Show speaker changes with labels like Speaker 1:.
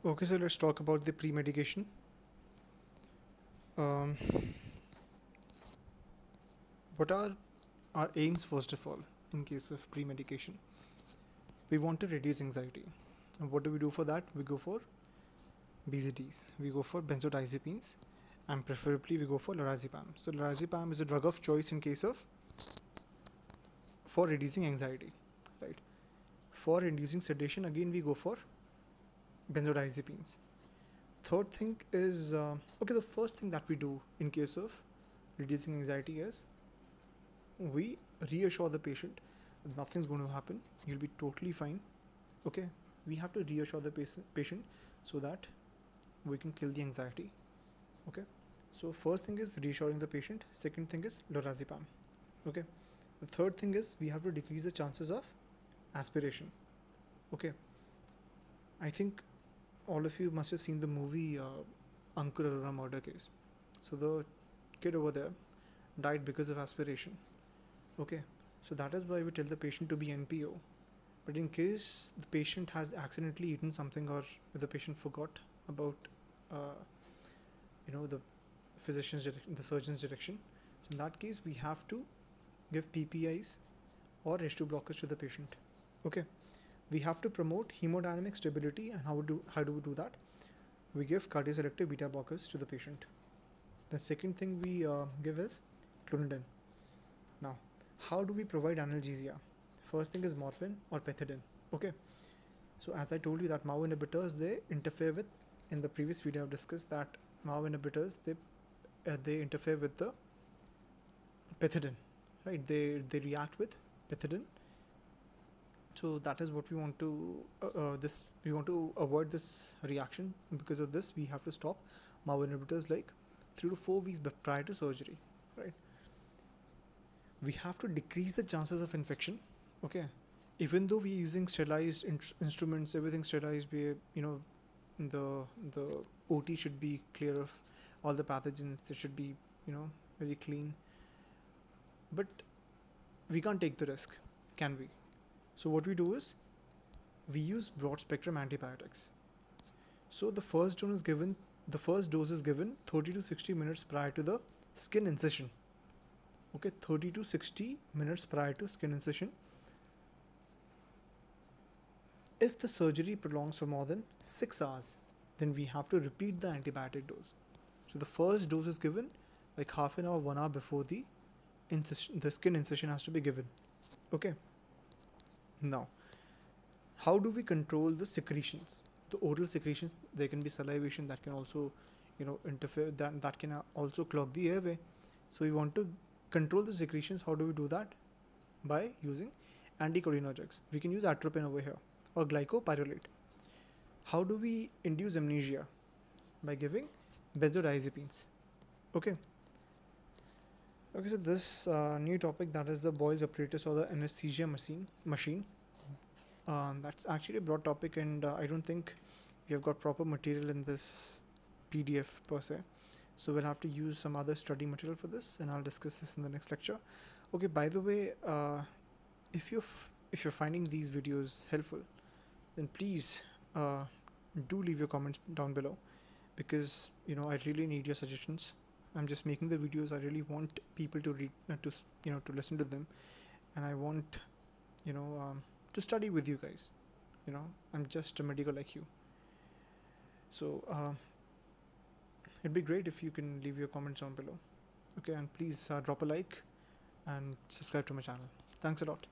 Speaker 1: Okay, so let's talk about the pre-medication. Um, what are our aims first of all in case of pre-medication? We want to reduce anxiety. And what do we do for that? We go for BZDs. We go for benzodiazepines, and preferably we go for lorazepam. So lorazepam is a drug of choice in case of for reducing anxiety, right? For reducing sedation, again we go for benzodiazepines. Third thing is okay. The first thing that we do in case of reducing anxiety is we reassure the patient that nothing's going to happen. You'll be totally fine. Okay, we have to reassure the patient so that we can kill the anxiety. Okay, so first thing is reassuring the patient. Second thing is lorazepam. Okay, the third thing is we have to decrease the chances of aspiration. Okay, I think all of you must have seen the movie Ankur Arora murder case. So the kid over there died because of aspiration. Okay, so that is why we tell the patient to be NPO. But in case the patient has accidentally eaten something, or if the patient forgot about the the surgeon's direction, so in that case we have to give PPIs or H2 blockers to the patient. Okay, we have to promote hemodynamic stability, and how do we do that? We give cardioselective beta blockers to the patient. The second thing we give is clonidine. Now, how do we provide analgesia? First thing is morphine or pethidine. Okay, so as I told you that MAO inhibitors, they interfere with, in the previous video I've discussed that MAO inhibitors, they interfere with the pethidine, right? They react with pethidine. So that is what we want to we want to avoid this reaction. Because of this, we have to stop MAO inhibitors like 3 to 4 weeks prior to surgery, right? We have to decrease the chances of infection. Okay, even though we're using sterilized instruments, everything sterilized, the OT should be clear of all the pathogens. It should be very clean. But we can't take the risk, can we? So what we do is we use broad spectrum antibiotics. So the first dose is given 30 to 60 minutes prior to the skin incision. Okay, 30 to 60 minutes prior to skin incision. If the surgery prolongs for more than 6 hours, then we have to repeat the antibiotic dose. So the first dose is given like half an hour, 1 hour before the skin incision has to be given. Okay. Now, how do we control the secretions? The oral secretions, there can be salivation that can also, interfere, that can also clog the airway. So we want to control the secretions. How do we do that? By using anticholinergics. We can use atropine over here or glycopyrrolate. How do we induce amnesia? By giving benzodiazepines. Okay. Okay, so this new topic, that is the Boyle's apparatus or the anesthesia machine. That's actually a broad topic, and I don't think we have got proper material in this PDF per se. So we'll have to use some other study material for this, and I'll discuss this in the next lecture. Okay, by the way, if you're finding these videos helpful, then please do leave your comments down below, because I really need your suggestions. I'm just making the videos. I really want people to read, to listen to them, and I want to study with you guys. I'm just a medical like you. So it'd be great if you can leave your comments down below. Okay, and please drop a like and subscribe to my channel. Thanks a lot.